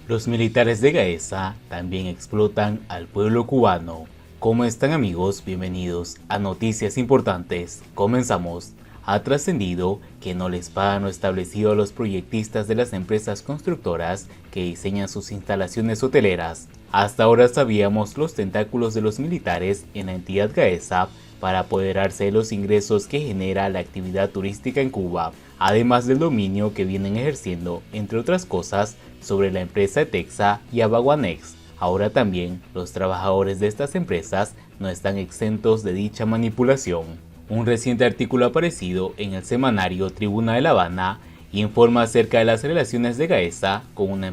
Los militares de Gaesa también explotan al pueblo cubano. ¿Cómo están, amigos? Bienvenidos a Noticias Importantes. Comenzamos. Ha trascendido que no les pagan lo establecido a los proyectistas de las empresas constructoras que diseñan sus instalaciones hoteleras. Hasta ahora sabíamos los tentáculos de los militares en la entidad Gaesa para apoderarse de los ingresos que genera la actividad turística en Cuba, además del dominio que vienen ejerciendo, entre otras cosas, sobre la empresa Etexa y Abaguanex. Ahora también los trabajadores de estas empresas no están exentos de dicha manipulación. Un reciente artículo aparecido en el semanario Tribuna de La Habana informa acerca de las relaciones de Gaesa con una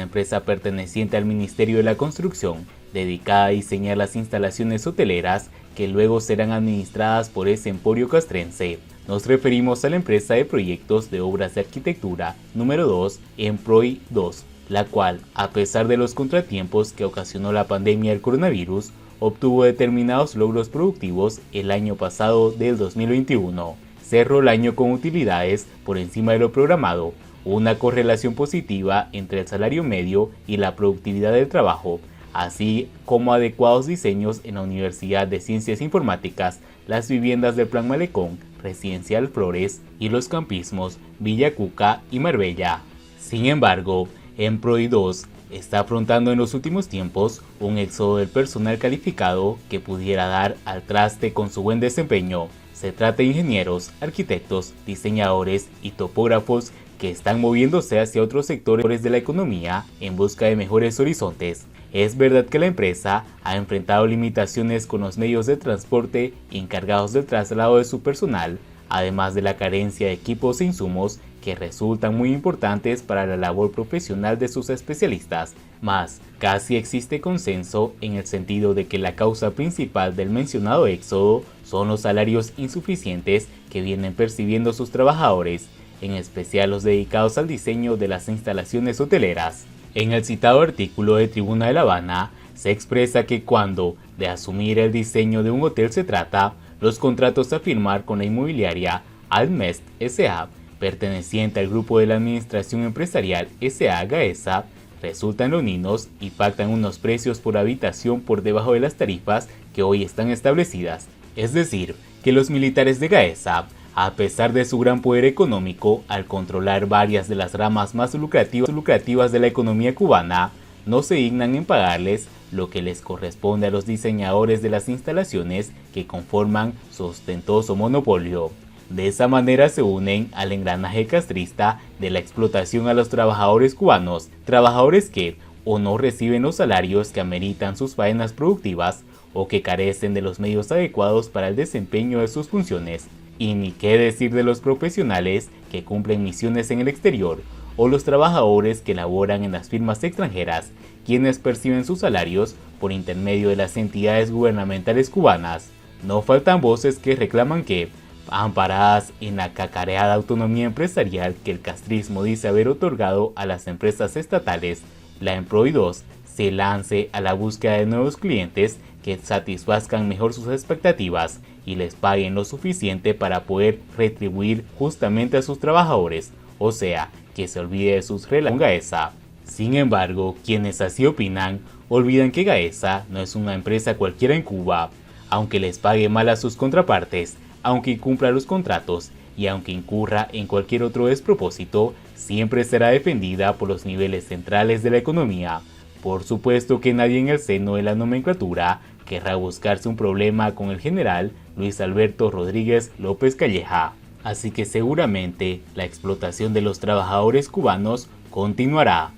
empresa perteneciente al Ministerio de la Construcción, dedicada a diseñar las instalaciones hoteleras que luego serán administradas por ese emporio castrense. Nos referimos a la empresa de proyectos de obras de arquitectura número 2, Emproy 2, la cual, a pesar de los contratiempos que ocasionó la pandemia del coronavirus, obtuvo determinados logros productivos el año pasado del 2021. Cerró el año con utilidades por encima de lo programado, una correlación positiva entre el salario medio y la productividad del trabajo, así como adecuados diseños en la Universidad de Ciencias Informáticas, las viviendas del Plan Malecón, Residencial Flores y los campismos Villa Cuca y Marbella. Sin embargo, Emproy 2 está afrontando en los últimos tiempos un éxodo del personal calificado que pudiera dar al traste con su buen desempeño. Se trata de ingenieros, arquitectos, diseñadores y topógrafos que están moviéndose hacia otros sectores de la economía en busca de mejores horizontes. Es verdad que la empresa ha enfrentado limitaciones con los medios de transporte encargados del traslado de su personal, además de la carencia de equipos e insumos que resultan muy importantes para la labor profesional de sus especialistas. Más, casi existe consenso en el sentido de que la causa principal del mencionado éxodo son los salarios insuficientes que vienen percibiendo sus trabajadores, en especial los dedicados al diseño de las instalaciones hoteleras. En el citado artículo de Tribuna de La Habana, se expresa que cuando de asumir el diseño de un hotel se trata, los contratos a firmar con la inmobiliaria Almest S.A., perteneciente al grupo de la Administración Empresarial S.A. Gaesa, resultan leoninos y pactan unos precios por habitación por debajo de las tarifas que hoy están establecidas. Es decir, que los militares de Gaesa, a pesar de su gran poder económico, al controlar varias de las ramas más lucrativas de la economía cubana, no se dignan en pagarles lo que les corresponde a los diseñadores de las instalaciones que conforman su ostentoso monopolio. De esa manera se unen al engranaje castrista de la explotación a los trabajadores cubanos, trabajadores que o no reciben los salarios que ameritan sus faenas productivas o que carecen de los medios adecuados para el desempeño de sus funciones. Y ni qué decir de los profesionales que cumplen misiones en el exterior o los trabajadores que laboran en las firmas extranjeras, quienes perciben sus salarios por intermedio de las entidades gubernamentales cubanas. No faltan voces que reclaman que, amparadas en la cacareada autonomía empresarial que el castrismo dice haber otorgado a las empresas estatales, la Emproy 2 se lance a la búsqueda de nuevos clientes que satisfazcan mejor sus expectativas y les paguen lo suficiente para poder retribuir justamente a sus trabajadores, o sea, que se olvide de sus relaciones con Gaesa. Sin embargo, quienes así opinan, olvidan que Gaesa no es una empresa cualquiera en Cuba, aunque les pague mal a sus contrapartes, aunque incumpla los contratos y aunque incurra en cualquier otro despropósito, siempre será defendida por los niveles centrales de la economía. Por supuesto que nadie en el seno de la nomenclatura querrá buscarse un problema con el general Luis Alberto Rodríguez López Calleja. Así que seguramente la explotación de los trabajadores cubanos continuará.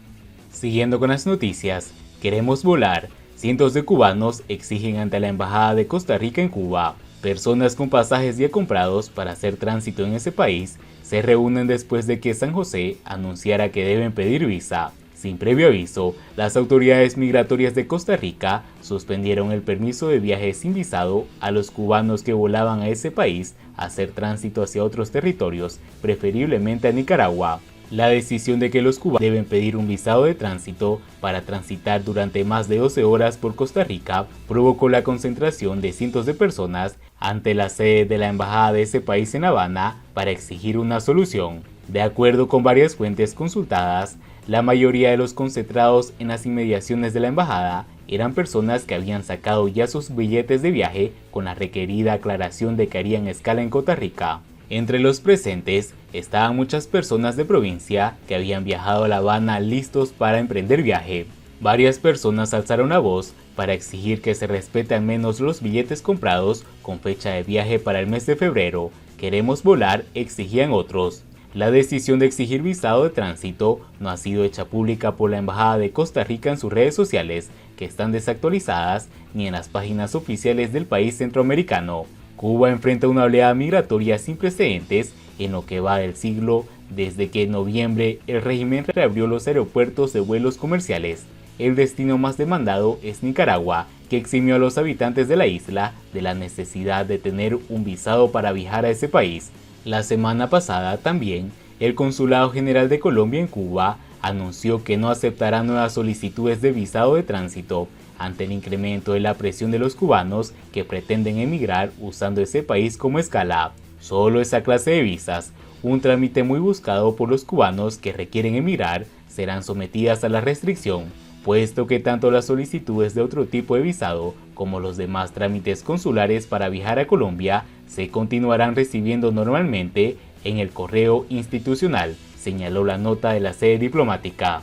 Siguiendo con las noticias, queremos volar. Cientos de cubanos exigen ante la Embajada de Costa Rica en Cuba. Personas con pasajes ya comprados para hacer tránsito en ese país se reúnen después de que San José anunciara que deben pedir visa. Sin previo aviso, las autoridades migratorias de Costa Rica suspendieron el permiso de viaje sin visado a los cubanos que volaban a ese país a hacer tránsito hacia otros territorios, preferiblemente a Nicaragua. La decisión de que los cubanos deben pedir un visado de tránsito para transitar durante más de 12 horas por Costa Rica provocó la concentración de cientos de personas ante la sede de la embajada de ese país en La Habana para exigir una solución. De acuerdo con varias fuentes consultadas, La mayoría de los concentrados en las inmediaciones de la embajada eran personas que habían sacado ya sus billetes de viaje con la requerida aclaración de que harían escala en Costa Rica. Entre los presentes estaban muchas personas de provincia que habían viajado a La Habana listos para emprender viaje. Varias personas alzaron la voz para exigir que se respete al menos los billetes comprados con fecha de viaje para el mes de febrero. Queremos volar, exigían otros. La decisión de exigir visado de tránsito no ha sido hecha pública por la Embajada de Costa Rica en sus redes sociales, que están desactualizadas, ni en las páginas oficiales del país centroamericano. Cuba enfrenta una oleada migratoria sin precedentes en lo que va del siglo, desde que en noviembre el régimen reabrió los aeropuertos de vuelos comerciales. El destino más demandado es Nicaragua, que eximió a los habitantes de la isla de la necesidad de tener un visado para viajar a ese país. La semana pasada también, el Consulado General de Colombia en Cuba anunció que no aceptará nuevas solicitudes de visado de tránsito ante el incremento de la presión de los cubanos que pretenden emigrar usando ese país como escala. Solo esa clase de visas, un trámite muy buscado por los cubanos que requieren emigrar, serán sometidas a la restricción, puesto que tanto las solicitudes de otro tipo de visado como los demás trámites consulares para viajar a Colombia se continuarán recibiendo normalmente en el correo institucional, señaló la nota de la sede diplomática.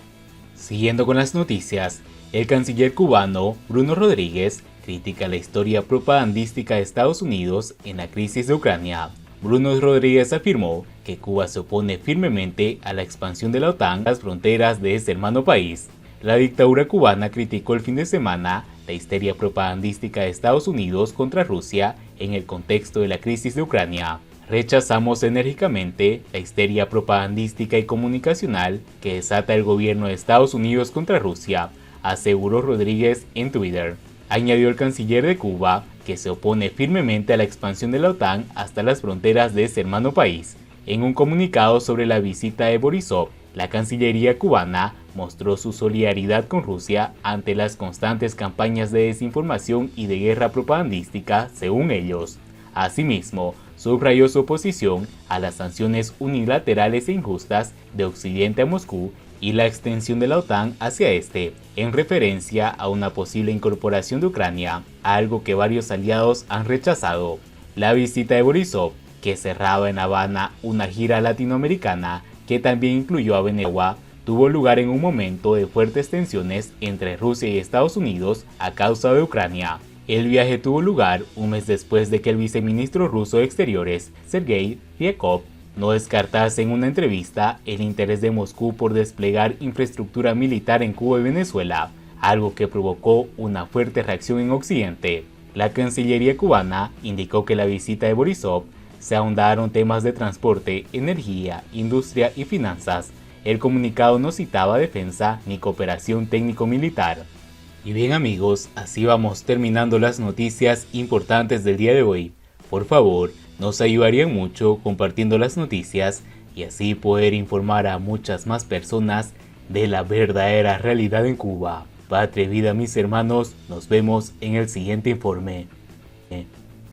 Siguiendo con las noticias, el canciller cubano Bruno Rodríguez critica la historia propagandística de Estados Unidos en la crisis de Ucrania. Bruno Rodríguez afirmó que Cuba se opone firmemente a la expansión de la OTAN a las fronteras de ese hermano país. La dictadura cubana criticó el fin de semana la histeria propagandística de Estados Unidos contra Rusia en el contexto de la crisis de Ucrania. Rechazamos enérgicamente la histeria propagandística y comunicacional que desata el gobierno de Estados Unidos contra Rusia, aseguró Rodríguez en Twitter. Añadió el canciller de Cuba que se opone firmemente a la expansión de la OTAN hasta las fronteras de ese hermano país. En un comunicado sobre la visita de Borisov, la Cancillería cubana mostró su solidaridad con Rusia ante las constantes campañas de desinformación y de guerra propagandística, según ellos. Asimismo, subrayó su oposición a las sanciones unilaterales e injustas de Occidente a Moscú y la extensión de la OTAN hacia este, en referencia a una posible incorporación de Ucrania, algo que varios aliados han rechazado. La visita de Borisov, que cerraba en Habana una gira latinoamericana que también incluyó a Venezuela, tuvo lugar en un momento de fuertes tensiones entre Rusia y Estados Unidos a causa de Ucrania. El viaje tuvo lugar un mes después de que el viceministro ruso de Exteriores, Sergei Ryabkov, no descartase en una entrevista el interés de Moscú por desplegar infraestructura militar en Cuba y Venezuela, algo que provocó una fuerte reacción en Occidente. La Cancillería cubana indicó que la visita de Borisov se ahondaron temas de transporte, energía, industria y finanzas. El comunicado no citaba defensa ni cooperación técnico-militar. Y bien amigos, así vamos terminando las noticias importantes del día de hoy. Por favor, nos ayudarían mucho compartiendo las noticias y así poder informar a muchas más personas de la verdadera realidad en Cuba. Patria y vida mis hermanos, nos vemos en el siguiente informe.